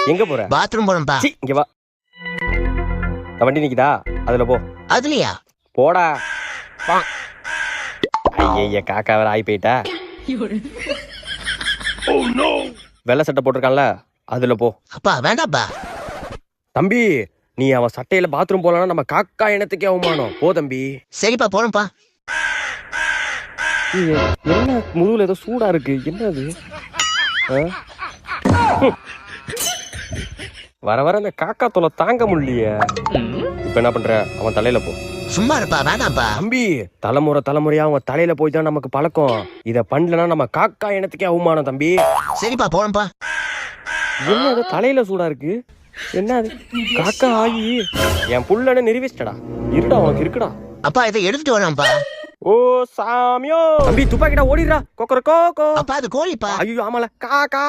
எங்க போற? பாத்ரூம் போறேன்ப்பா. சீ, இங்க வா. இந்த வண்டி நிக்குதா, அதுல போ. அதுலயா? போடா. ஐய காக்கா வேற ஆகி போயிட்டா. வெள்ளை சட்டை போட்டிருக்கான்ல, அதுல போ. அப்பா வேண்டாப்பா. தம்பி, நீ அவன் சட்டையில பாத்ரூம் போலனா நம்ம காக்கா இனத்துக்கே அவமானம். போ தம்பி. சரிப்பா போறேன்ப்பா. என்ன முதுகுல ஏதோ சூடா இருக்கு, என்னது? வர வர இந்த காக்கா தொலை தாங்க முடியலையே. இப்ப என்ன பண்ற? அவன் தலையில போ. சும்மா இருப்பா, வேணாம்ப்பா. தம்பி, தலைமுறையா அவங்க தலையில போய் தான் நமக்கு பழக்கம். இத பண்ணலன்னா நம்ம காக்கா இனத்துக்கே அவமானம் தம்பி. சரிப்பா போறேன்ப்பா. என்ன அது தலையில சூடா இருக்கு? என்ன அது? காக்கா ஆகி என் புள்ளன்னு நிரூபிச்சிட்டடா. இருடா, உனக்கு இருக்குடா. அப்பா இதை எடுத்துட்டு வரேன்ப்பா. ஓ சாமியோ. தம்பி துப்பாக்கிடா, ஓடிடுறா. கொக்கர கோகோ. அப்பா அது கோழிப்பா. ஐயோ ஆமால, காக்கா.